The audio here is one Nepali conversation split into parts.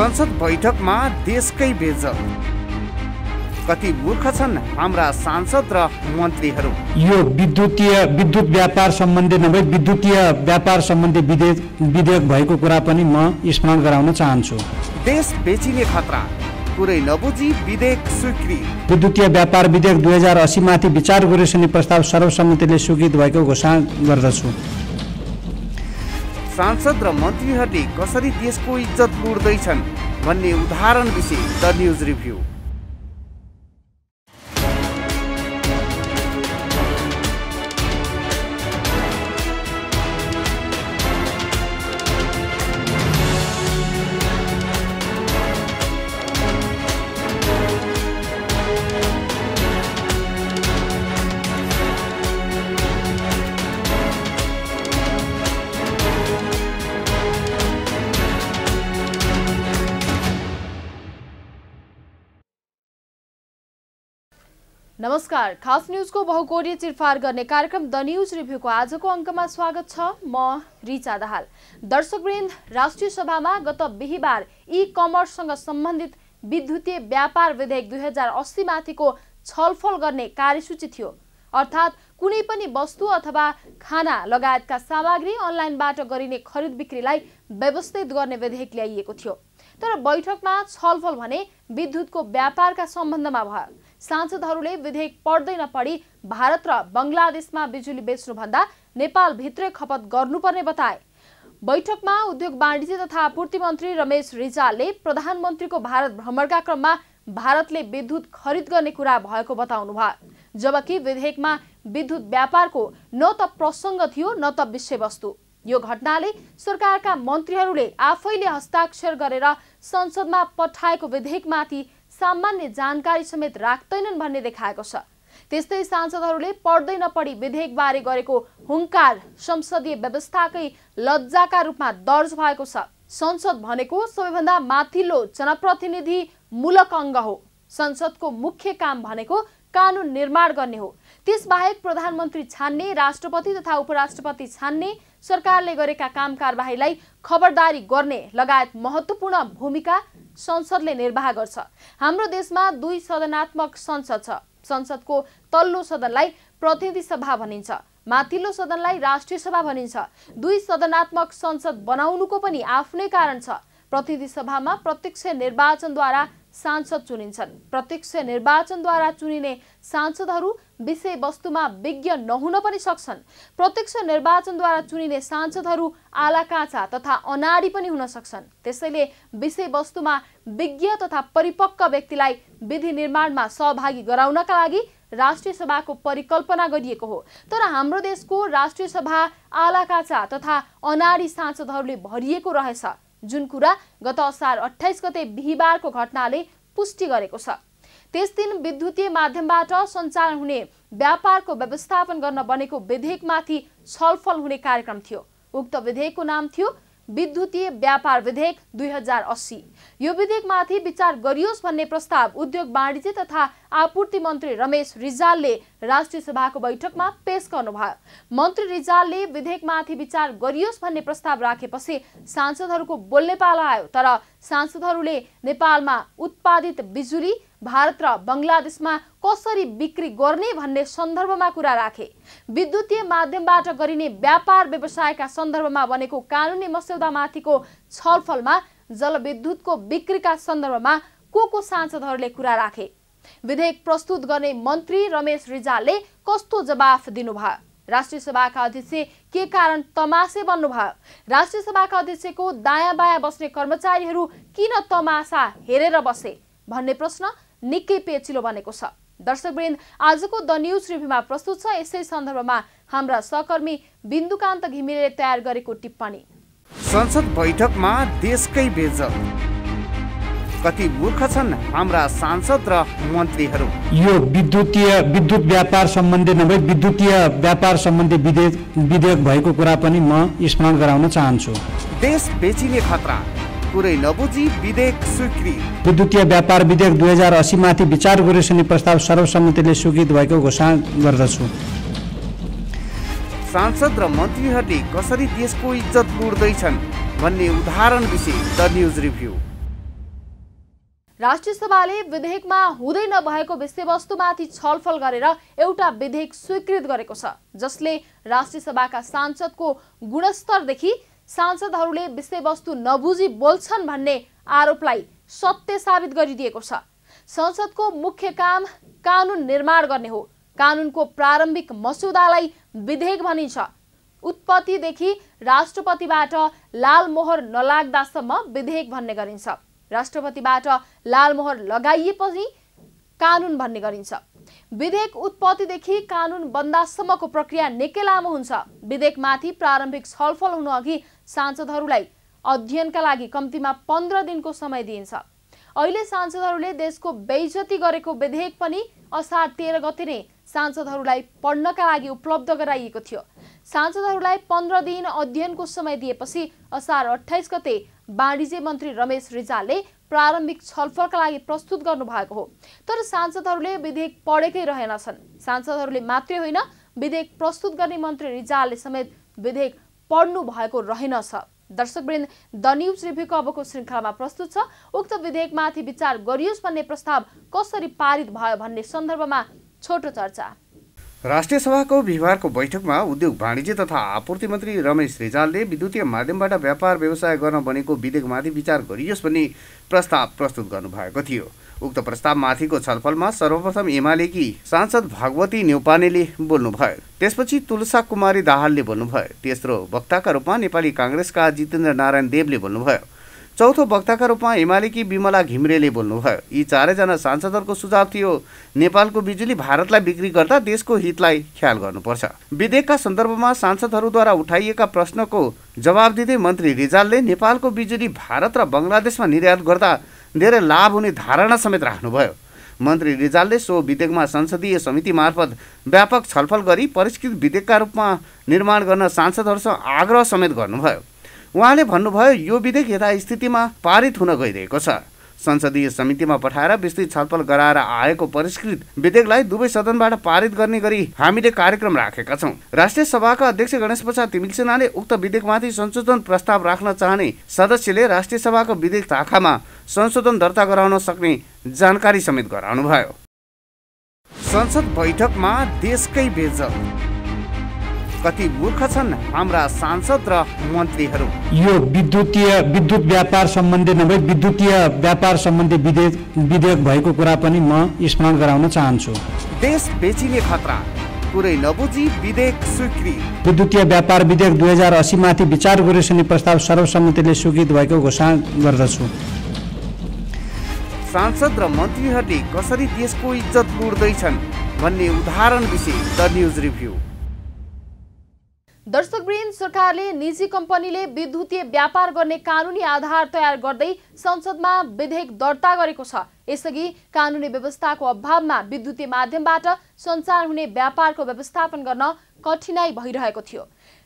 संसद बैठकमा देशकै बेइज्जत। कति मूर्ख छन् हाम्रा सांसद र मन्त्रीहरू। यो विद्युत व्यापार सम्बन्धी नभई विद्युतीय व्यापार सम्बन्धी विधेयक भएको कुरा पनि म स्मरण गराउन चाहन्छु। देश बेचिने खतरा, कुरै नबुझी विधेयक स्वीकृत। विद्युतीय व्यापार विधेयक 2080 माथि विचार गरिने प्रस्ताव सर्वसम्मतिले स्वीकृत भएको घोषणा गर्दछु। सांसद र मन्त्रीहरूले कसरी देशको इज्जत लुट्दैछन् भन्ने उदाहरण विषय द न्यूज रिभ्यू। नमस्कार, खास न्यूजको बहुकोणीय चिरफार गर्ने कार्यक्रम द न्यूज रिभ्यूको आजको अङ्कमा स्वागत छ। म रिचा दाहाल। दर्शकवृन्द, राष्ट्रिय सभामा गत बिहीबार ई कमर्ससँग सम्बन्धित विद्युतीय व्यापार विधेयक 2080 माथिको छलफल गर्ने कार्यसूची थियो। अर्थात् कुनै पनि वस्तु अथवा खाना लगायतका सामग्री अनलाइनबाट गरिने खरिद बिक्रीलाई व्यवस्थित गर्ने विधेयक ल्याइएको थियो। तर बैठकमा छलफल भने विद्युतको व्यापारका सम्बन्धमा भयो। सांसदहरूले विधेयक पढ्दै नपढी भारत र बङ्गलादेशमा बिजुली बेच्नुभन्दा नेपाल भित्रै खपत गर्नुपर्ने बताए। बैठकमा उद्योग वाणिज्य तथा आपूर्ति मन्त्री रमेश रिजालले प्रधानमन्त्रीको भारत भ्रमणका क्रममा भारतले विद्युत खरिद गर्ने कुरा भएको बताउनुभयो। जबकि विधेयकमा विद्युत व्यापारको न त प्रसङ्ग थियो न त विषयवस्तु। यो घटनाले सरकारका मन्त्रीहरूले आफैले हस्ताक्षर गरेर संसदमा पठाएको विधेयकमाथि सामान्य जानकारी समेत राख्दैनन् भन्ने देखाएको छ। त्यस्तै सांसदहरूले पढ्दै नपढी विधेयकबारे गरेको हुङ्कार संसदीय व्यवस्थाकै लज्जाका रूपमा दर्ज भएको छ। संसद भनेको सबैभन्दा माथिल्लो जनप्रतिनिधि मूलक अङ्ग हो। संसदको मुख्य काम भनेको कानुन निर्माण गर्ने हो। त्यसबाहेक प्रधानमन्त्री छान्ने, राष्ट्रपति तथा उपराष्ट्रपति छान्ने, सरकारले गरेका काम कारबाहीलाई खबरदारी गर्ने लगायत महत्त्वपूर्ण भूमिका संसदले निर्वाह गर्छ। हाम्रो देशमा 2 सदनात्मक संसद छ। संसदको तल्लो सदनलाई प्रतिनिधि सभा भनिन्छ, माथिल्लो सदनलाई राष्ट्रिय सभा भनिन्छ। 2 सदनात्मक संसद बनाउनुको पनि आफ्नै कारण छ। प्रतिनिधि सभामा प्रत्यक्ष निर्वाचनद्वारा सांसद चुनिन्छन्। प्रत्यक्ष निर्वाचनद्वारा चुनिने सांसदहरू विषय वस्तुमा विज्ञ नहुन पनि सक्छन्। प्रत्यक्ष निर्वाचनद्वारा चुनिने सांसदहरू आलाकाँचा तथा अनाडी पनि हुन सक्छन्। त्यसैले विषय वस्तुमा विज्ञ तथा परिपक्व व्यक्तिलाई विधि निर्माणमा सहभागी गराउनका लागि राष्ट्रिय सभाको परिकल्पना गरिएको हो। तर हाम्रो देशको राष्ट्रिय सभा आलाकाँचा तथा अनाडी सांसदहरूले भरिएको रहेछ, जुन कुरा गत असार 28 गते बिहीबारको घटनाले पुष्टि गरेको छ। त्यस दिन विद्युतीय माध्यमबाट सञ्चालन हुने व्यापारको व्यवस्थापन गर्न बनेको विधेयकमाथि छलफल हुने कार्यक्रम थियो। उक्त विधेयकको नाम थियो विद्युतीय व्यापार विधेयक 2080। यो विधेयकमाथि विचार गरियोस् भन्ने प्रस्ताव उद्योग वाणिज्य तथा आपूर्ति मन्त्री रमेश रिजालले राष्ट्रिय सभाको बैठकमा पेश गर्नुभयो। मन्त्री रिजालले विधेयकमाथि विचार गरियोस् भन्ने प्रस्ताव राखेपछि सांसदहरूको बोल्ने पाला आयो। तर सांसदहरूले नेपालमा उत्पादित बिजुली भारत र बङ्गलादेशमा कसरी बिक्री गर्ने भन्ने सन्दर्भमा कुरा राखे। विद्युतीय माध्यमबाट गरिने व्यापार व्यवसायका सन्दर्भमा बनेको कानुनी मस्यौदामाथिको छलफलमा जलविद्युतको बिक्रीका सन्दर्भमा को सांसदहरूले कुरा राखे। विधेयक प्रस्तुत गर्ने मन्त्री रमेश रिजालले कस्तो जवाफ दिनुभयो? राष्ट्रिय सभाका अध्यक्ष के कारण तमासे बन्नुभयो? राष्ट्रिय सभाका अध्यक्षको दायाँ बायाँ बस्ने कर्मचारीहरू किन तमासा हेरेर बसे भन्ने प्रश्न निकै पेचिलो बनेको छ। दर्शकवृन्द, आजको द न्यूज रिभ्यूमा प्रस्तुत छ यसै सन्दर्भमा हाम्रा सहकर्मी बिन्दुकान्त घिमिरेले तयार गरेको टिप्पणी। संसद बैठकमा देशकै बेइज्जत। कति मूर्ख छन् हाम्रा सांसद र मन्त्रीहरू। यो विद्युत व्यापार सम्बन्धी नभई विद्युतीय व्यापार सम्बन्धी विधेयक भएको कुरा पनि म स्मरण गराउन चाहन्छु। देश बेचिने खतरा, कुरै नबुझी विधेयक स्वीकृत। विद्युतीय व्यापार विधेयक 2080 माथि विचार गरिने प्रस्ताव सर्वसम्मतिले स्वीकृत भएको घोषणा गर्दछु। सांसद र मन्त्रीहरूले कसरी देशको इज्जत लुट्दैछन् भन्ने उदाहरण विषय द न्यूज रिभ्यू। राष्ट्रिय सभाले विधेयकमा हुँदै नभएको विषयवस्तुमाथि छलफल गरेर एउटा विधेयक स्वीकृत गरेको छ, जसले राष्ट्रिय सभाका सांसदको गुणस्तरदेखि सांसदहरूले विषयवस्तु नबुझी बोल्छन् भन्ने आरोपलाई सत्य साबित गरिदिएको छ। संसदको मुख्य काम कानुन निर्माण गर्ने हो। कानुनको प्रारम्भिक मस्यौदालाई विधेयक भनिन्छ। उत्पत्तिदेखि राष्ट्रपतिबाट लाल मोहर नलाग्दासम्म विधेयक भन्ने गरिन्छ। राष्ट्रपतिबाट लाल मोहर लगाइएपछि कानुन भन्ने गरिन्छ। विधेयक उत्पत्तिदेखि कानुन बन्दासम्मको प्रक्रिया निकै लामो हुन्छ। विधेयकमाथि प्रारम्भिक छलफल हुनु अघि सांसदहरूलाई अध्ययनका लागि कम्तीमा 15 दिनको समय दिइन्छ। अहिले सांसदहरूले देशको बेइज्जती गरेको विधेयक पनि असार 13 गते नै सांसदहरूलाई पढ्नका लागि उपलब्ध गराइएको थियो। सांसदहरूलाई 15 दिन अध्ययनको समय दिएपछि असार 28 गते वाणिज्य मन्त्री रमेश रिजालले प्रारम्भिक छलफलका लागि प्रस्तुत गर्नुभएको हो। तर सांसदहरूले विधेयक पढेकै रहेनछन्। सांसदहरूले मात्रै होइन, विधेयक प्रस्तुत गर्ने मन्त्री रिजालले समेत विधेयक पढ्नु भएको रहेनछ। दर्शकवृन्द, द न्यूज रिभ्यूको अबको श्रृङ्खलामा प्रस्तुत छ उक्त विधेयकमाथि विचार गरियोस् भन्ने प्रस्ताव कसरी पारित भयो भन्ने सन्दर्भमा छोटो चर्चा। राष्ट्रिय सभाको बिहिबारको बैठकमा उद्योग वाणिज्य तथा आपूर्ति मन्त्री रमेश रिजालले विद्युतीय माध्यमबाट व्यापार व्यवसाय गर्न बनेको विधेयकमाथि विचार गरियोस् भन्ने प्रस्ताव प्रस्तुत गर्नुभएको थियो। उक्त प्रस्तावमाथिको छलफलमा सर्वप्रथम एमालेकी सांसद भगवती न्यौपानेले बोल्नुभयो। त्यसपछि तुलसा कुमारी दाहालले बोल्नुभयो। तेस्रो वक्ताका रूपमा नेपाली काङ्ग्रेसका जितेन्द्र नारायण देवले बोल्नुभयो। चौथो वक्ताका रूपमा एमालेकी विमला घिमिरेले बोल्नुभयो। यी चारैजना सांसदहरूको सुझाव थियो नेपालको बिजुली भारतलाई बिक्री गर्दा देशको हितलाई ख्याल गर्नुपर्छ। विधेयकका सन्दर्भमा सांसदहरूद्वारा उठाइएका प्रश्नको जवाब दिँदै मन्त्री रिजालले नेपालको बिजुली भारत र बङ्गलादेशमा निर्यात गर्दा धेरै लाभ हुने धारणा समेत राख्नुभयो। मन्त्री रिजालले सो विधेयकमा संसदीय समिति मार्फत व्यापक छलफल गरी परिष्कृत विधेयकका रूपमा निर्माण गर्न सांसदहरूसँग आग्रह समेत गर्नुभयो। उहाँले भन्नुभयो, यो विधेयक यथास्थितिमा पारित हुन गइरहेको छ। संसदीय समितिमा पठाएर विस्तृत छलफल गराएर आएको परिष्कृत विधेयकलाई दुवै सदनबाट पारित गर्ने गरी हामीले कार्यक्रम राखेका छौँ। राष्ट्रिय सभाका अध्यक्ष गणेश प्रसाद तिमिल्सिनाले उक्त विधेयकमाथि संशोधन प्रस्ताव राख्न चाहने सदस्यले राष्ट्रिय सभाको विधेयक शाखामा संशोधन दर्ता गराउन सक्ने जानकारी समेत गराउनुभयो। संसद बैठकमा देशकै बेइज्जत, कति मूर्ख छन् हाम्रा सांसद र मन्त्रीहरू। यो विद्युत व्यापार सम्बन्धी नभई विद्युतीय व्यापार सम्बन्धी विधेयक भएको कुरा पनि म स्मरण गराउन चाहन्छु। देश बेचिने खतरा, कुरै नबुझी विधेयक स्वीकृत। विद्युतीय व्यापार विधेयक 2080 माथि विचार गरियोस् भन्ने प्रस्ताव सर्वसम्मतिले स्वीकृत भएको घोषणा गर्दछु। सांसद र मन्त्रीहरूले कसरी देशको इज्जत लुट्दैछन् भन्ने उदाहरण विषय द न्यूज रिभ्यू। दर्शकवृन्द, सरकारले निजी कम्पनीले विद्युतीय व्यापार गर्ने कानुनी आधार तयार गर्दै संसदमा विधेयक दर्ता गरेको छ। यसअघि कानुनी व्यवस्थाको अभावमा विद्युतीय माध्यमबाट सञ्चार हुने व्यापारको व्यवस्थापन गर्न कठिनाई भइरहेको थियो।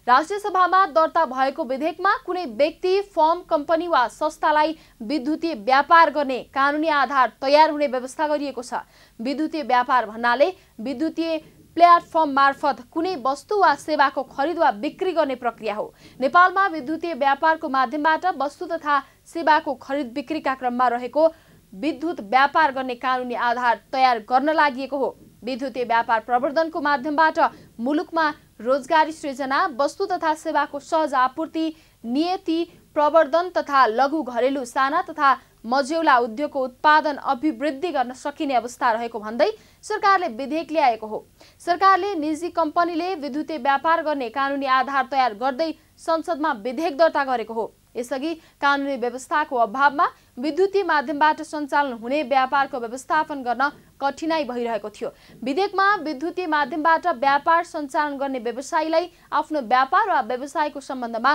राष्ट्रिय सभामा दर्ता भएको विधेयकमा कुनै व्यक्ति, फर्म, कम्पनी वा संस्थालाई विद्युतीय व्यापार गर्ने कानुनी आधार तयार हुने व्यवस्था गरिएको छ। विद्युतीय व्यापार भन्नाले विद्युतीय प्लेटफर्म मार्फत कुनै वस्तु वा सेवाको खरिद वा बिक्री गर्ने प्रक्रिया हो। नेपालमा विद्युतीय व्यापारको माध्यमबाट वस्तु तथा सेवाको खरिद बिक्रीका क्रममा रहेको विद्युत व्यापार गर्ने कानुनी आधार तयार गर्न लागि हो। विद्युतीय व्यापार प्रवर्धनको माध्यमबाट मुलुकमा रोजगारी सृजना, वस्तु तथा सेवाको सहज आपूर्ति, नियति प्रवर्धन तथा लघु घरेलु साना तथा मझौला उद्योगको उत्पादन अभिवृद्धि गर्न सकिने अवस्था रहेको भन्दै सरकारले विधेयक ल्याएको हो। सरकारले निजी कम्पनीले विद्युतीय व्यापार गर्ने कानुनी आधार तयार गर्दै संसदमा विधेयक दर्ता गरेको हो। यसअघि कानुनी व्यवस्थाको अभावमा विद्युतीय माध्यमबाट सञ्चालन हुने व्यापारको व्यवस्थापन गर्न कठिनाई भइरहेको थियो। विधेयकमा विद्युतीय माध्यमबाट व्यापार सञ्चालन गर्ने व्यवसायीलाई आफ्नो व्यापार वा व्यवसायको सम्बन्धमा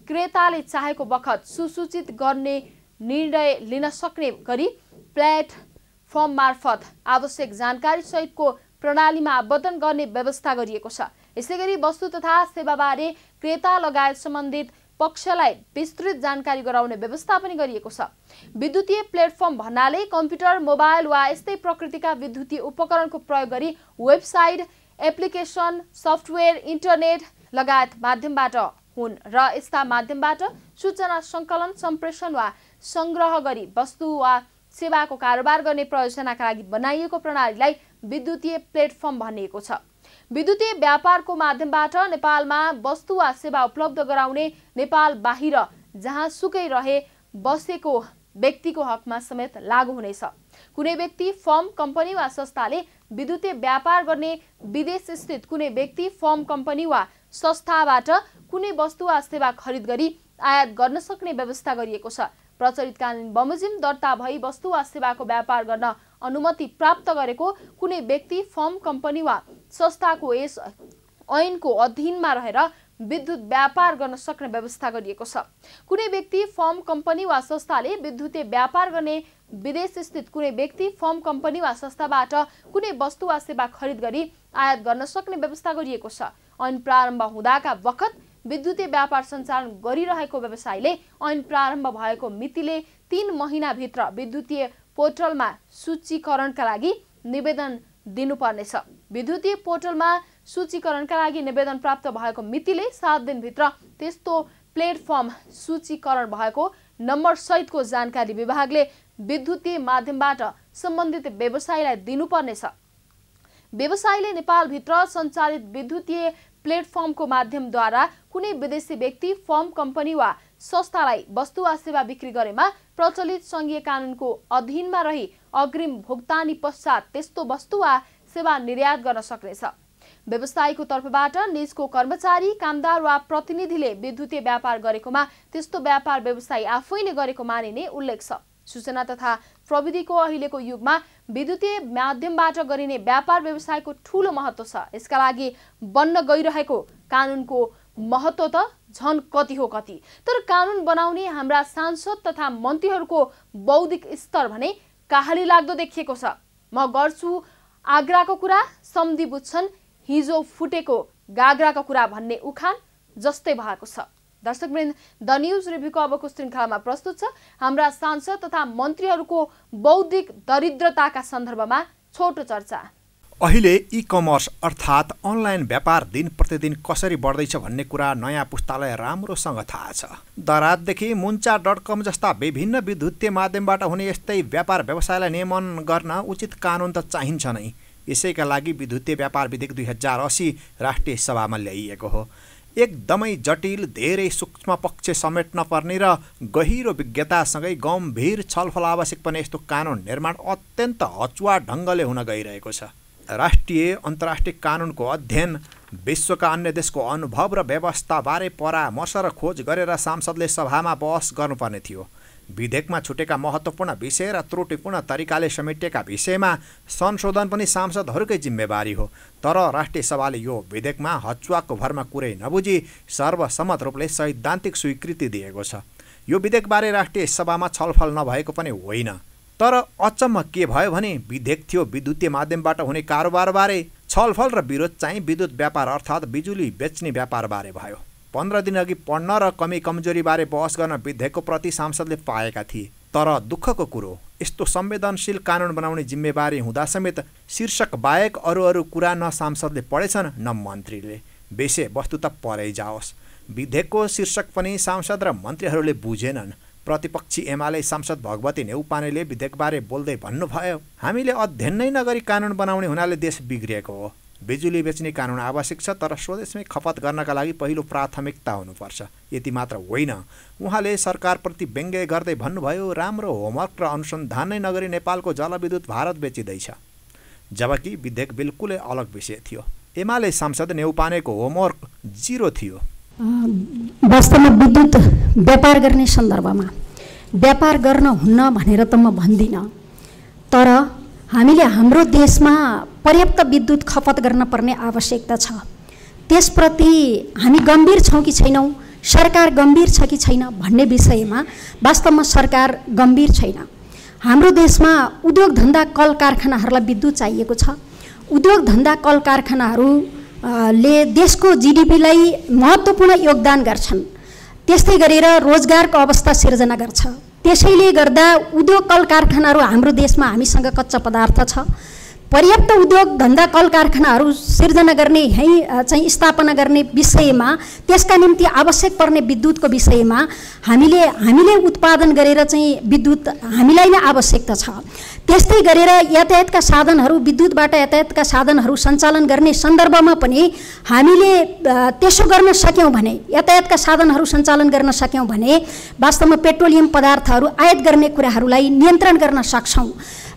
क्रेताले चाहेको बखत सुसूचित गर्ने निर्णय लिन सक्ने गरी प्लेटफर्म मार्फत आवश्यक जानकारी सहितको प्रणालीमा आबद्ध गर्ने व्यवस्था गरिएको छ। यसैगरी वस्तु तथा सेवाबारे क्रेता लगायत सम्बन्धित पक्षलाई विस्तृत जानकारी गराउने व्यवस्था पनि गरिएको छ। विद्युतीय प्लेटफर्म भन्नाले कम्प्युटर, मोबाइल वा यस्तै प्रकृतिका विद्युतीय उपकरणको प्रयोग गरी वेबसाइट, एप्लिकेसन, सफ्टवेयर, इन्टरनेट लगायत माध्यमबाट हुन् र यस्ता माध्यमबाट सूचना सङ्कलन, सम्प्रेषण वा संग्रह गरी वस्तु वा सेवाको कारोबार गर्ने प्रयोजनाका लागि बनाइएको प्रणालीलाई विद्युतीय प्लेटफर्म भनिएको छ। विद्युतीय व्यापारको माध्यमबाट नेपालमा वस्तु वा सेवा उपलब्ध गराउने नेपाल बाहिर जहाँसुकै रहे बसेको व्यक्तिको हकमा समेत लागू हुनेछ। कुनै व्यक्ति, फर्म, कम्पनी वा संस्थाले विद्युतीय व्यापार गर्ने विदेश स्थित कुनै व्यक्ति, फर्म, कम्पनी वा संस्थाबाट कुनै वस्तु वा सेवा खरिद गरी आयात गर्न सक्ने व्यवस्था गरिएको छ। प्रचलित कानुन बमोजिम दर्ता भई वस्तु वा सेवाको व्यापार गर्न अनुमति प्राप्त गरेको कुनै व्यक्ति, फर्म, कम्पनी वा संस्थाको यस ऐनको अधीनमा रहेर विद्युत व्यापार गर्न सक्ने व्यवस्था गरिएको छ। कुनै व्यक्ति, फर्म, कम्पनी वा संस्थाले विद्युतीय व्यापार गर्ने विदेश स्थित कुनै व्यक्ति, फर्म, कम्पनी वा संस्थाबाट कुनै वस्तु वा सेवा खरिद गरी आयात गर्न सक्ने व्यवस्था गरिएको छ। ऐन प्रारम्भ हुँदाका बखत विद्युतीय व्यापार सञ्चालन गरिरहेको व्यवसायले ऐन प्रारम्भ भएको मितिले 3 महिनाभित्र विद्युतीय पोर्टलमा सूचीकरणका लागि निवेदन दिनुपर्नेछ। विद्युतीय पोर्टलमा सूचीकरणका लागि निवेदन प्राप्त भएको मितिले 7 दिनभित्र त्यस्तो प्लेटफर्म सूचीकरण भएको नम्बर सहितको जानकारी विभागले विद्युतीय माध्यमबाट सम्बन्धित व्यवसायीलाई दिनुपर्नेछ। व्यवसायीले नेपालभित्र सञ्चालित विद्युतीय प्लेटफर्मको माध्यमद्वारा कुनै विदेशी व्यक्ति, फर्म, कम्पनी वा संस्थालाई वस्तु वा सेवा बिक्री गरेमा प्रचलित सङ्घीय कानुनको अधीनमा रही अग्रिम भुक्तानी पश्चात त्यस्तो वस्तु वा सेवा निर्यात गर्न सक्नेछ। व्यवसायीको तर्फबाट निजको कर्मचारी, कामदार वा प्रतिनिधिले विद्युतीय व्यापार गरेकोमा त्यस्तो व्यापार व्यवसायी आफै नै गरेको मानिने उल्लेख छ। सूचना तथा प्रविधिको अहिलेको युगमा विद्युतीय माध्यमबाट गरिने व्यापार व्यवसायको ठूलो महत्त्व छ। यसका लागि बन्न गइरहेको कानुनको महत्त्व त झन कति हो कति। तर कानुन बनाउने हाम्रा सांसद तथा मन्त्रीहरूको बौद्धिक स्तर भने काहली लाग्दो देखिएको छ। म गर्छु आग्राको कुरा, सम्धि बुझ्छन् हिजो फुटेको गाग्राको कुरा भन्ने उखान जस्तै भएको छ। दर्शकवृन्द, द न्युज रिभ्यूको अबको श्रृङ्खलामा प्रस्तुत छ हाम्रा सांसद तथा मन्त्रीहरूको बौद्धिक दरिद्रताका सन्दर्भमा छोटो चर्चा। अहिले ई-कमर्स अर्थात् अनलाइन व्यापार दिन प्रतिदिन कसरी बढ्दैछ भन्ने कुरा नयाँ पुस्तालाई राम्रोसँग थाहा छ। दरातदेखि मुन्चा.com जस्ता विभिन्न विद्युतीय माध्यमबाट हुने यस्तै व्यापार व्यवसायलाई नियमन गर्न उचित कानुन त चाहिन्छ नै। यसैका लागि विद्युतीय व्यापार विधेयक 2080 राष्ट्रिय सभामा ल्याइएको हो। एकदमै जटिल, धेरै सूक्ष्म पक्ष समेट्न पर्ने र गहिरो विज्ञतासँगै गम्भीर छलफल आवश्यक पर्ने यस्तो कानुन निर्माण अत्यन्त अचुवा ढङ्गले हुन गइरहेको छ। राष्ट्रिय अन्तर्राष्ट्रिय कानुनको अध्ययन, विश्वका अन्य देशको अनुभव र व्यवस्थाबारे परामर्श र खोज गरेर सांसदले सभामा बहस गर्नुपर्ने थियो। विधेयकमा छुटेका महत्त्वपूर्ण विषय र त्रुटिपूर्ण तरिकाले समेटिएका विषयमा संशोधन पनि सांसदहरूकै जिम्मेवारी हो। तर राष्ट्रिय सभाले यो विधेयकमा हचुवाको भरमा कुरै नबुझी सर्वसम्मत रूपले सैद्धान्तिक स्वीकृति दिएको छ। यो विधेयकबारे राष्ट्रिय सभामा छलफल नभएको पनि होइन। तर अचम्म के भयो भने विधेयक थियो विद्युतीय माध्यमबाट हुने कारोबारबारे, छलफल र विरोध चाहिँ विद्युत व्यापार अर्थात् बिजुली बेच्ने व्यापारबारे भयो। 15 दिन अघि पढ्न र कमी कमजोरीबारे बहस गर्न विधेयकको प्रति सांसदले पाएका थिए। तर दुःखको कुरो, यस्तो संवेदनशील कानुन बनाउने जिम्मेवारी हुँदा समेत शीर्षक बाहेक अरू कुरा न सांसदले पढेछन् न मन्त्रीले। विषय वस्तु त परै जाओस्, विधेयकको शीर्षक पनि सांसद र मन्त्रीहरूले बुझेनन्। प्रतिपक्षी एमाले सांसद भगवती नेउपानेले विधेयकबारे बोल्दै भन्नुभयो, हामीले अध्ययन नै नगरी कानुन बनाउने हुनाले देश बिग्रिएको हो। बिजुली बेच्ने कानुन आवश्यक छ, तर स्वदेशमै खपत गर्नका लागि पहिलो प्राथमिकता हुनुपर्छ। यति मात्र होइन, उहाँले सरकारप्रति व्यङ्ग्य गर्दै भन्नुभयो, राम्रो होमवर्क र अनुसन्धान नै नगरी नेपालको जलविद्युत भारत बेचिँदैछ। जबकि विधेयक बिल्कुलै अलग विषय थियो। एमाले सांसद नेउपानेको होमवर्क 0 थियो। वास्तवमा विद्युत व्यापार गर्ने सन्दर्भमा व्यापार गर्न हुन्न भनेर त म भन्दिनँ, तर हामीले हाम्रो देशमा पर्याप्त विद्युत खपत गर्न पर्ने आवश्यकता छ। त्यसप्रति हामी गम्भीर छौँ कि छैनौँ, सरकार गम्भीर छ कि छैन भन्ने विषयमा वास्तवमा सरकार गम्भीर छैन। हाम्रो देशमा उद्योग धन्दा कल कारखानाहरूलाई विद्युत चाहिएको छ। उद्योग धन्दा कल कारखानाहरूले देशको जिडिपीलाई महत्त्वपूर्ण योगदान गर्छन्। त्यस्तै गरेर रोजगारको अवस्था सिर्जना गर्छ। त्यसैले गर्दा उद्योग कल कारखानाहरू हाम्रो देशमा हामीसँग कच्चा पदार्थ छ। पर्याप्त उद्योग धन्दा कल कारखानाहरू सिर्जना गर्ने यहीँ चाहिँ स्थापना गर्ने विषयमा त्यसका निम्ति आवश्यक पर्ने विद्युतको विषयमा हामीले उत्पादन गरेर चाहिँ विद्युत हामीलाई नै आवश्यकता छ। त्यस्तै गरेर यातायातका साधनहरू विद्युतबाट यातायातका साधनहरू सञ्चालन गर्ने सन्दर्भमा पनि हामीले त्यसो गर्न सक्यौँ भने यातायातका साधनहरू सञ्चालन गर्न सक्यौँ भने वास्तवमा पेट्रोलियम पदार्थहरू आयात गर्ने कुराहरूलाई नियन्त्रण गर्न सक्छौँ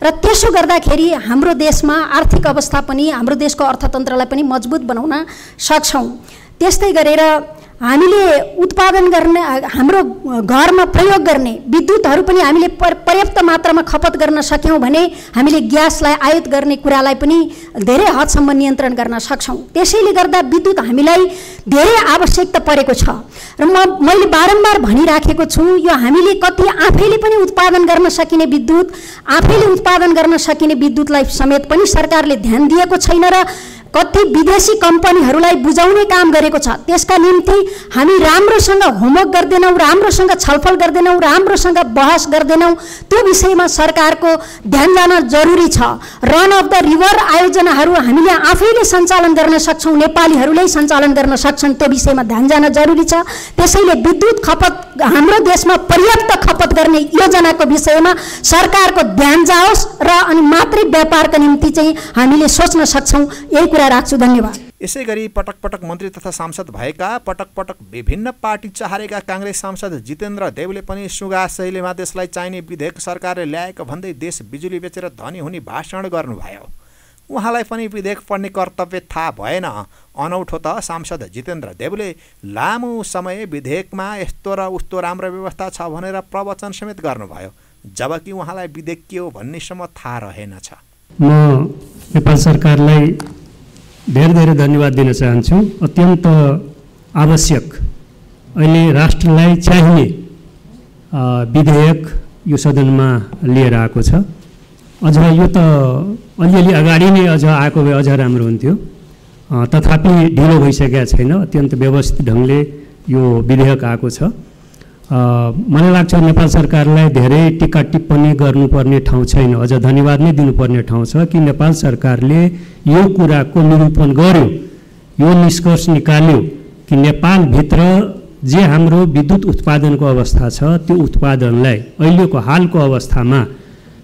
र त्यसो गर्दाखेरि हाम्रो देशमा आर्थिक अवस्था पनि हाम्रो देशको अर्थतन्त्रलाई पनि मजबुत बनाउन सक्छौँ। त्यस्तै गरेर हामीले उत्पादन गर्ने हाम्रो घरमा प्रयोग गर्ने विद्युतहरू पनि हामीले पर्याप्त मात्रामा खपत गर्न सक्यौँ भने हामीले ग्यासलाई आयात गर्ने कुरालाई पनि धेरै हदसम्म नियन्त्रण गर्न सक्छौँ। त्यसैले गर्दा विद्युत हामीलाई धेरै आवश्यकता परेको छ र मैले बारम्बार भनिराखेको छु यो हामीले कति आफैले पनि उत्पादन गर्न सकिने विद्युत आफैले उत्पादन गर्न सकिने विद्युतलाई समेत पनि सरकारले ध्यान दिएको छैन र कति विदेशी कम्पनीहरूलाई बुझाउने काम गरेको छ। त्यसका निम्ति हामी राम्रोसँग होमवर्क गर्दैनौँ, राम्रोसँग छलफल गर्दैनौँ, राम्रोसँग बहस गर्दैनौँ। त्यो विषयमा सरकारको ध्यान जान जरुरी छ। रन अफ द रिभर आयोजनाहरू हामीले आफैले सञ्चालन गर्न सक्छौँ, नेपालीहरूले सञ्चालन गर्न सक्छन्, त्यो विषयमा ध्यान जान जरुरी छ। त्यसैले विद्युत खपत हाम्रो देशमा पर्याप्त खपत गर्ने योजनाको विषयमा सरकारको ध्यान जाओस् र अनि मात्रै व्यापारका निम्ति चाहिँ हामीले सोच्न सक्छौँ। यही कुरा राख्छु। धन्यवाद। यसै गरी पटक पटक मन्त्री तथा सांसद भएका पटक पटक विभिन्न पार्टी चहारेका काङ्ग्रेस सांसद जितेन्द्र देवले पनि सुगा शैलीमा देशलाई चाहिने विधेयक सरकारले ल्याएको भन्दै देश बिजुली बेचेर धनी हुने भाषण गर्नुभयो। उहाँलाई पनि विधेयक पढ्ने कर्तव्य थाहा भएन। अनौठो त सांसद जितेन्द्र देवले लामो समय विधेयकमा यस्तो र उस्तो राम्रो व्यवस्था छ भनेर प्रवचन समेत गर्नुभयो, जबकि उहाँलाई विधेयक के हो भन्नेसम्म थाहा रहेनछ। म नेपाल सरकारलाई धेरै धेरै धन्यवाद दिन चाहन्छु। अत्यन्त आवश्यक अहिले राष्ट्रलाई चाहिने विधेयक यो सदनमा लिएर आएको छ। अझ यो त अलिअलि अगाडि नै अझ आएको भए अझ राम्रो हुन्थ्यो, तथापि ढिलो भइसकेको छैन। अत्यन्त व्यवस्थित ढङ्गले यो विधेयक आएको छ। मलाई लाग्छ नेपाल सरकारलाई धेरै टिक्का टिप्पणी गर्नुपर्ने ठाउँ छैन, अझ धन्यवाद नै दिनुपर्ने ठाउँ छ कि नेपाल सरकारले यो कुराको निरूपण गर्यो, यो निष्कर्ष निकाल्यो कि नेपालभित्र जे हाम्रो विद्युत उत्पादनको अवस्था छ त्यो उत्पादनलाई अहिलेको हालको अवस्थामा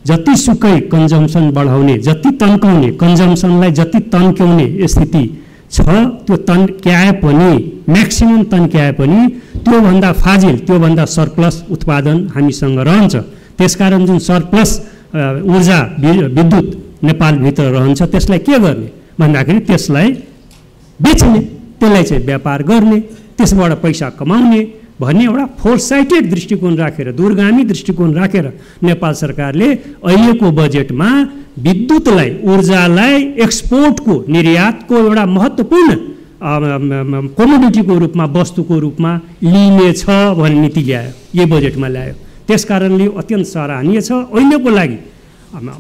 जतिसुकै कन्जम्सन बढाउने, जति तन्काउने, कन्जम्सनलाई जति तन्क्याउने स्थिति छ त्यो तन्क्याए पनि म्याक्सिमम तन्क्याए पनि त्योभन्दा फाजिल, त्योभन्दा सरप्लस उत्पादन हामीसँग रहन्छ। त्यसकारण जुन सरप्लस ऊर्जा विद्युत नेपालभित्र रहन्छ त्यसलाई के गर्ने भन्दाखेरि त्यसलाई बेच्ने, त्यसलाई चाहिँ व्यापार गर्ने, त्यसबाट पैसा कमाउने भन्ने एउटा फोरसाइटेड दृष्टिकोण राखेर, दूरगामी दृष्टिकोण राखेर नेपाल सरकारले अहिलेको बजेटमा विद्युतलाई, ऊर्जालाई एक्सपोर्टको, निर्यातको एउटा महत्त्वपूर्ण कमोडिटीको रूपमा, वस्तुको रूपमा लिनेछ भन्ने नीति ल्यायो, यही बजेटमा ल्यायो। त्यसकारणले अत्यन्त सराहनीय छ। अहिलेको लागि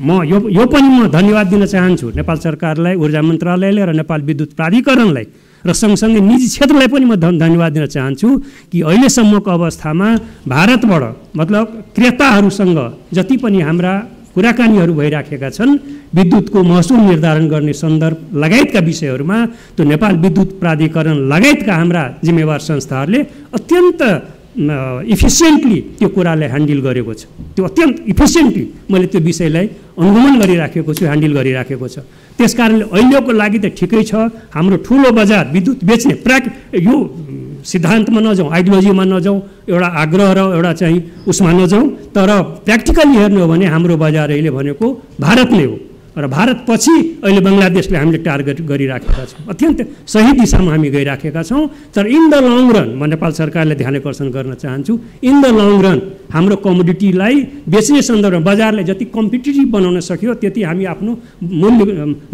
म यो पनि म धन्यवाद दिन चाहन्छु नेपाल सरकारलाई, ऊर्जा मन्त्रालयलाई र नेपाल विद्युत प्राधिकरणलाई र सँगसँगै निजी क्षेत्रलाई पनि म धन्यवाद दिन चाहन्छु कि अहिलेसम्मको अवस्थामा भारतबाट मतलब क्रेताहरूसँग जति पनि हाम्रा कुराकानीहरू भइराखेका छन् विद्युतको महसुल निर्धारण गर्ने सन्दर्भ लगायतका विषयहरूमा त्यो नेपाल विद्युत प्राधिकरण लगायतका हाम्रा जिम्मेवार संस्थाहरूले अत्यन्त इफिसियन्टली त्यो कुरालाई ह्यान्डल गरेको छ। त्यो अत्यन्त इफिसियन्टली मैले त्यो विषयलाई अनुगमन गरिराखेको छु, ह्यान्डल गरिराखेको छ। त्यसकारणले अहिलेको लागि त ठिकै छ। हाम्रो ठुलो बजार विद्युत बेच्ने यो सिद्धान्तमा नजाउँ, आइडियोलोजीमा नजाउँ, एउटा आग्रह र एउटा चाहिँ उसमा नजाउँ, तर प्र्याक्टिकली हेर्नु हो भने हाम्रो बजार अहिले भनेको भारत नै हो र भारतपछि अहिले बङ्गलादेशले हामीले टार्गेट गरिराखेका छौँ। अत्यन्त सही दिशामा हामी गइराखेका छौँ। तर इन द लङ रन म नेपाल सरकारले ध्यान आकर्षण गर्न चाहन्छु, इन द लङ रन हाम्रो कमोडिटीलाई बेच्ने सन्दर्भमा बजारलाई जति कम्पिटिटिभ बनाउन सक्यो त्यति हामी आफ्नो मूल्य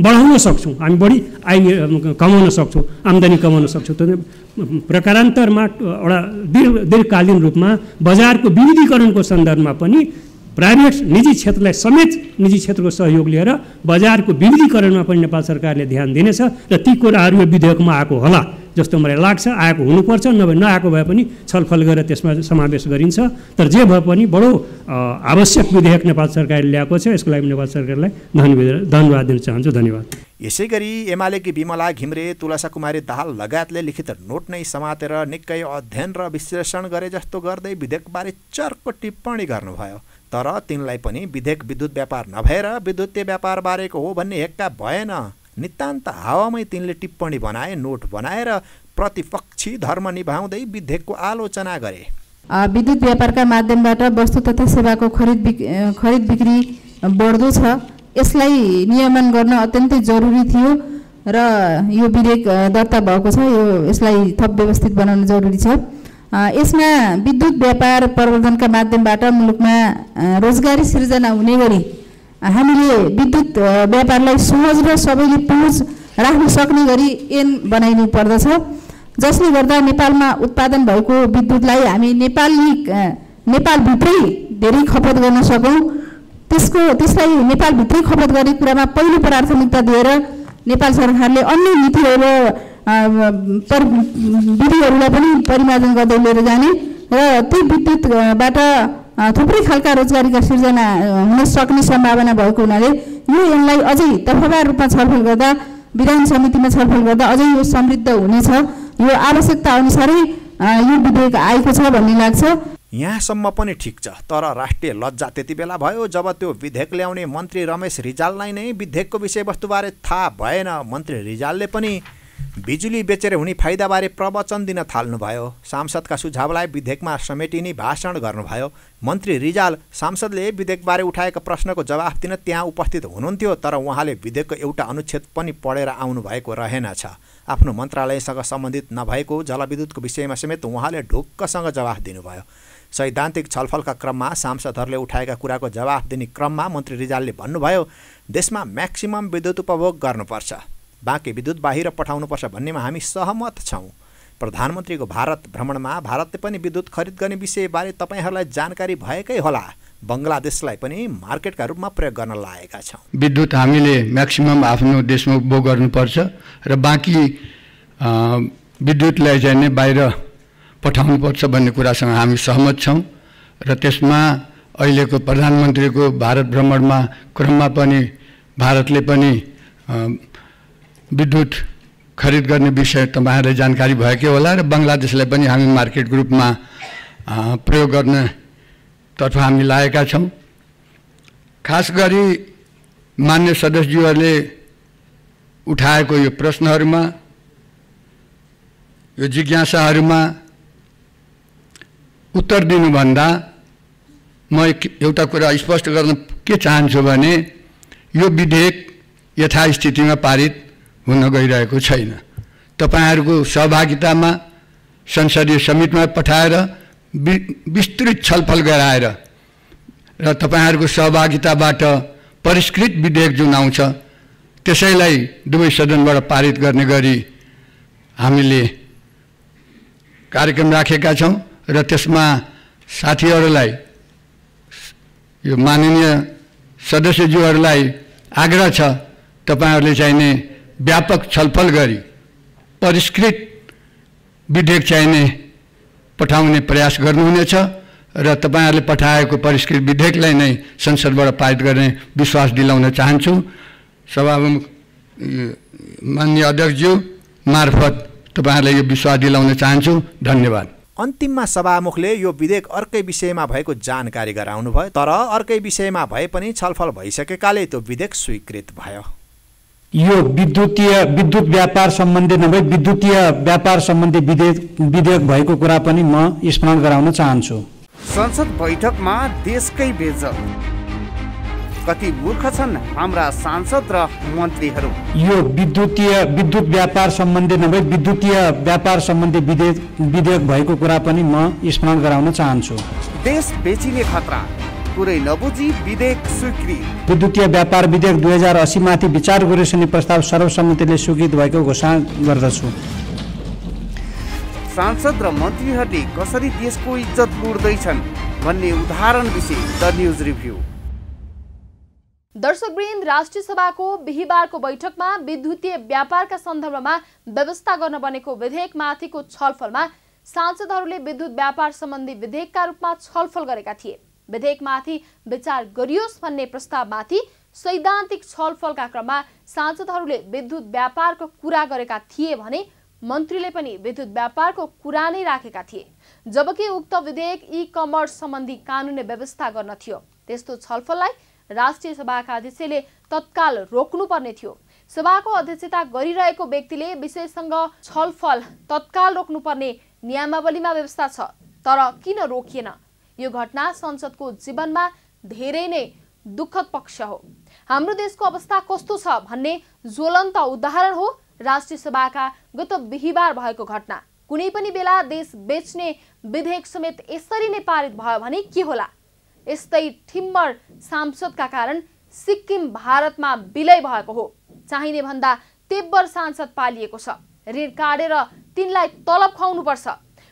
बढाउन सक्छौँ, हामी बढी आय कमाउन सक्छौँ, आम्दानी कमाउन सक्छौँ। प्रकारान्तरमा एउटा दीर्घकालीन रूपमा बजारको विविधीकरणको सन्दर्भमा पनि प्राइभेट निजी क्षेत्रलाई समेत निजी क्षेत्रको सहयोग लिएर बजारको विविधीकरणमा पनि नेपाल सरकारले ध्यान दिनेछ र ती कुराहरू यो विधेयकमा आएको होला। जस्तो मलाई लाग्छ। आएको हुनुपर्छ, नभए नआएको भए पनि छलफल गरेर त्यसमा समावेश गरिन्छ। तर जे भए पनि बडो आवश्यक विधेयक नेपाल सरकारले ल्याएको छ, यसको लागि नेपाल सरकारलाई धन्यवाद दिन चाहन्छु। धन्यवाद। यसै गरी एमालेकी बिमला घिम्रे, तुलसा कुमारी दाहाल लगायतले लिखित नोट नै समातेर निकै अध्ययन र विश्लेषण गरे जस्तो गर्दै विधेयकबारे चर्को टिप्पणी गर्नुभयो। तर तिनलाई पनि विधेयक विद्युत व्यापार नभएर विद्युतीय व्यापार बारेको हो भन्ने हेक्का भएन। नितान्त हावामै तिनले टिप्पणी बनाए, नोट बनाएर प्रतिपक्षी धर्म निभाउँदै विधेयकको आलोचना गरे। विद्युत व्यापारका माध्यमबाट वस्तु तथा सेवाको खरिद बिक्री बढ्दो छ, यसलाई नियमन गर्न अत्यन्तै जरुरी थियो र यो विधेयक दर्ता भएको छ। यसलाई थप व्यवस्थित बनाउन जरुरी छ। यसमा विद्युत व्यापार प्रवर्धनका माध्यमबाट मुलुकमा रोजगारी सिर्जना हुने गरी हामीले विद्युत व्यापारलाई सहज र सबैले पहुँच राख्न सक्ने गरी ऐन बनाइनु पर्दछ, जसले गर्दा नेपालमा उत्पादन भएको विद्युतलाई हामी नेपालभित्रै धेरै खपत गर्न सकौँ। त्यसलाई नेपालभित्रै खपत गर्ने कुरामा पहिलो प्राथमिकता दिएर नेपाल सरकारले अन्य नीतिहरू विधिहरूलाई पनि परिमार्जन गर्दै लिएर जाने र त्यो विद्युतबाट थुप्रै खालका रोजगारीका सिर्जना हुन सक्ने सम्भावना भएको हुनाले यो ऐनलाई अझै दफादार रूपमा छलफल गर्दा, विधान समितिमा छलफल गर्दा अझै यो समृद्ध हुनेछ। यो आवश्यकता अनुसारै यो विधेयक आएको छ भन्ने लाग्छ। यहाँसम्म पनि ठिक छ, तर राष्ट्रिय लज्जा त्यति बेला भयो जब त्यो विधेयक ल्याउने मन्त्री रमेश रिजाललाई नै विधेयकको विषयवस्तुबारे थाहा भएन। मन्त्री रिजालले पनि बिजुली बेचेर हुने फाइदाबारे प्रवचन दिन थाल्नुभयो। सांसदका सुझावलाई विधेयकमा समेटिने भाषण गर्नुभयो। मन्त्री रिजाल सांसदले विधेयकबारे उठाएका प्रश्नको जवाफ दिन त्यहाँ उपस्थित हुनुहुन्थ्यो, तर उहाँले विधेयकको एउटा अनुच्छेद पनि पढेर आउनुभएको रहेनछ। आफ्नो मन्त्रालयसँग सम्बन्धित नभएको जलविद्युतको विषयमा समेत उहाँले ढुक्कसँग जवाफ दिनुभयो। सैद्धान्तिक छलफलका क्रममा सांसदहरूले उठाएका कुराको जवाफ दिने क्रममा मन्त्री रिजालले भन्नुभयो, देशमा म्याक्सिमम विद्युत उपभोग गर्नुपर्छ, बाँकी विद्युत बाहिर पठाउनुपर्छ भन्नेमा हामी सहमत छौँ। प्रधानमन्त्रीको भारत भ्रमणमा भारतले पनि विद्युत खरिद गर्ने विषयबारे तपाईँहरूलाई जानकारी भएकै होला। बङ्गलादेशलाई पनि मार्केटका रूपमा प्रयोग गर्न लागेका छौँ। विद्युत हामीले म्याक्सिमम आफ्नो देशमा उपभोग गर्नुपर्छ र बाँकी विद्युतलाई चाहिँ नै बाहिर पठाउनुपर्छ भन्ने कुरासँग हामी सहमत छौँ र त्यसमा अहिलेको प्रधानमन्त्रीको भारत भ्रमणमा क्रममा पनि भारतले पनि विद्युत खरिद गर्ने विषय तपाईँहरूलाई जानकारी भएकै होला र बङ्गलादेशलाई पनि हामी मार्केट रूपमा प्रयोग गर्नेतर्फ हामी लागेका छौँ। खास गरी मान्य सदस्यज्यूहरूले उठाएको यो प्रश्नहरूमा, यो जिज्ञासाहरूमा उत्तर दिनुभन्दा म एउटा कुरा स्पष्ट गर्न के चाहन्छु भने यो विधेयक यथास्थितिमा पारित हुन गइरहेको छैन। तपाईँहरूको सहभागितामा संसदीय समितिमा पठाएर विस्तृत छलफल गराएर र तपाईँहरूको सहभागिताबाट परिष्कृत विधेयक जुन आउँछ त्यसैलाई दुवै सदनबाट पारित गर्ने गरी हामीले कार्यक्रम राखेका छौँ र त्यसमा साथीहरूलाई, यो माननीय सदस्यज्यूहरूलाई आग्रह छ तपाईँहरूले चाहिने व्यापक छलफल गरी परिष्कृत विधेयक चाहिने पठाउने प्रयास गर्नुहुनेछ र तपाईँहरूले पठाएको परिष्कृत विधेयकलाई नै संसदबाट पारित गर्ने विश्वास दिलाउन चाहन्छु। सभामुख माननीय अध्यक्षज्यू मार्फत तपाईँहरूलाई यो विश्वास दिलाउन चाहन्छु। धन्यवाद। अन्तिममा सभामुखले यो विधेयक अर्कै विषयमा भएको जानकारी गराउनुभयो, तर अर्कै विषयमा भए पनि छलफल भइसकेकाले त्यो विधेयक स्वीकृत भयो। यो विद्युत व्यापार सम्बन्धी नभई विद्युतीय व्यापार सम्बन्धी विधेयक भएको कुरा पनि म स्मरण गराउन चाहन्छु। संसद बैठकमा देशकै बेइज्जत, कति मूर्ख छन् हाम्रा सांसद र मन्त्रीहरू। यो विद्युत व्यापार सम्बन्धी नभई विद्युतीय व्यापार सम्बन्धी विधेयक भएको कुरा पनि म स्मरण गराउन चाहन्छु। देश बेचिने खतरा, कुरै नबुझी विधेयक स्वीकृत। विद्युतीय व्यापार विधेयक 2080 माथि विचार गरिने प्रस्ताव सर्वसम्मतिले स्वीकृत भएको घोषणा गर्दछु। सांसद र मन्त्रीहरूले कसरी देशको इज्जत लुट्दैछन् भन्ने उदाहरण विषय द न्युज रिभ्यू। दर्शकवृन्द, राष्ट्रिय सभाको बिहीबारको बैठकमा विद्युतीय व्यापारका सन्दर्भमा व्यवस्था गर्न बनेको विधेयकमाथिको छलफलमा सांसदहरूले विद्युत व्यापार सम्बन्धी विधेयकका रूपमा छलफल गरेका थिए। विधेयकमाथि विचार गरियोस् भन्ने प्रस्तावमाथि सैद्धान्तिक छलफलका क्रममा सांसदहरूले विद्युत व्यापारको कुरा गरेका थिए भने मन्त्रीले पनि विद्युत व्यापारको कुरा नै राखेका थिए। जबकि उक्त विधेयक ई कमर्स सम्बन्धी कानुनी व्यवस्था गर्न थियो। त्यस्तो छलफललाई राष्ट्रिय सभाका अध्यक्षले तत्काल रोक्नुपर्ने थियो। सभाको अध्यक्षता गरिरहेको व्यक्तिले विषयसँग छलफल तत्काल रोक्नुपर्ने नियमावलीमा व्यवस्था छ, तर किन रोकिएन? यो घटना संसदको जीवनमा धेरै नै दुःखद पक्ष हो। हाम्रो देशको अवस्था कस्तो छ भन्ने ज्वलन्त उदाहरण हो राष्ट्रिय सभाका गत बिहीबार भएको घटना। कुनै पनि बेला देश बेच्ने विधेयक समेत यसरी नै पारित भयो भने के होला? यस्तै ठिम्बर सांसदका कारण सिक्किम भारतमा विलय भएको हो। चाहिने भन्दा तेब्बर सांसद पालिएको छ। ऋण काटेर तिनलाई तलब खुवाउनुपर्छ।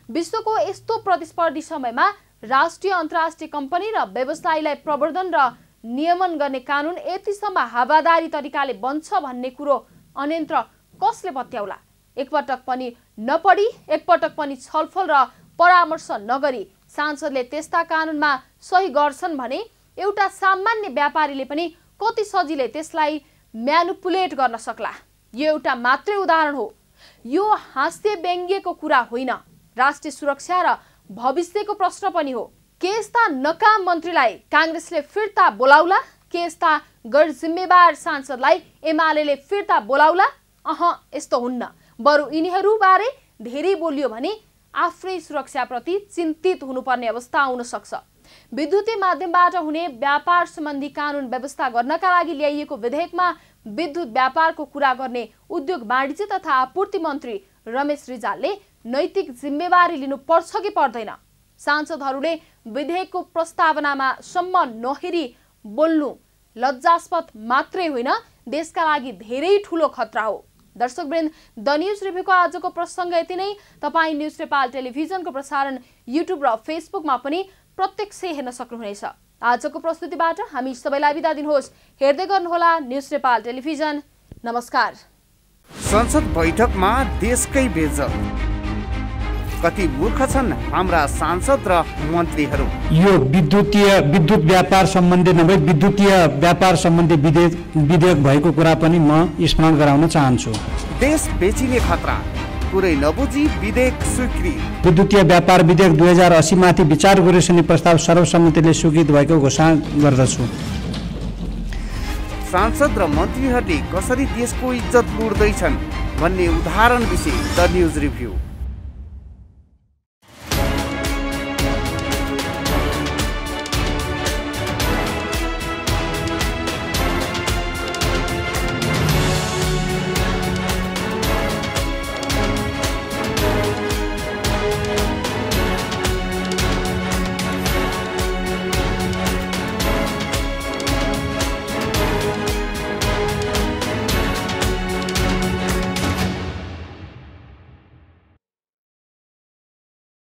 विश्वको यस्तो प्रतिस्पर्धी समयमा राष्ट्रिय अन्तर्राष्ट्रिय कम्पनी र व्यवसायीलाई प्रवर्धन र नियमन गर्ने कानुन यतिसम्म हावादारी तरिकाले बन्छ भन्ने कुरो अन्यन्त्र कसले पत्याउला? एकपटक पनि नपढी, एकपटक पनि छलफल र परामर्श नगरी सांसदले त्यस्ता कानुनमा सही गर्छन् भने एउटा सामान्य व्यापारीले पनि कति सजिलै त्यसलाई म्यानुपुलेट गर्न सक्ला। यो एउटा मात्रै उदाहरण हो। यो हास्य व्यङ्ग्यको कुरा होइन, राष्ट्रिय सुरक्षा र भविष्यको प्रश्न पनि हो। के यस्ता नकाम मन्त्रीलाई काङ्ग्रेसले फिर्ता बोलाउला? के यस्ता गैर जिम्मेवार सांसदलाई एमाले फिर्ता बोलाउला? यस्तो हुन्न। बरु यिनीहरूबारे धेरै बोलियो भने आफ्नै सुरक्षाप्रति चिन्तित हुनुपर्ने अवस्था आउन सक्छ। विद्युतीय माध्यमबाट हुने व्यापार सम्बन्धी कानुन व्यवस्था गर्नका लागि ल्याइएको विधेयकमा विद्युत व्यापारको कुरा गर्ने उद्योग वाणिज्य तथा आपूर्ति मन्त्री रमेश रिजालले नैतिक जिम्मेवारी लिनुपर्छ कि पर्दैन? सांसदहरूले विधेयकको प्रस्तावनामा सम्म नहेरी बोल्नु लज्जास्पद मात्रै होइन, देशका लागि धेरै ठूलो खतरा हो। दर्शकवृन्द, द न्युज रिभ्यूको आजको प्रसङ्ग यति नै। तपाईँ न्युज नेपाल टेलिभिजनको प्रसारण युट्युब र फेसबुकमा पनि प्रत्यक्ष हेर्न सक्नुहुनेछ। आजको प्रस्तुतिबाट हामी सबैलाई बिदा दिनुहोस्। हेर्दै गर्नुहोला न्युज नेपाल टेलिभिजन। नमस्कार। संसद बैठकमा देशकै बेइज्जत। कति मूर्ख छन् हाम्रा सांसद र मन्त्रीहरू। यो विद्युत व्यापार सम्बन्धी नभई विद्युतीय व्यापार सम्बन्धी विधेयक भएको कुरा पनि म स्मरण गराउन चाहन्छु। देश बेचिने खतरा, कुरै नबुझी विधेयक स्वीकृत। विद्युतीय व्यापार विधेयक 2080 माथि विचार गरिने प्रस्ताव सर्वसम्मतिले स्वीकृत भएको घोषणा गर्दछु। सांसद र मन्त्रीहरूले कसरी देशको इज्जत लुट्दैछन् भन्ने उदाहरण विषय द न्युज रिभ्यू।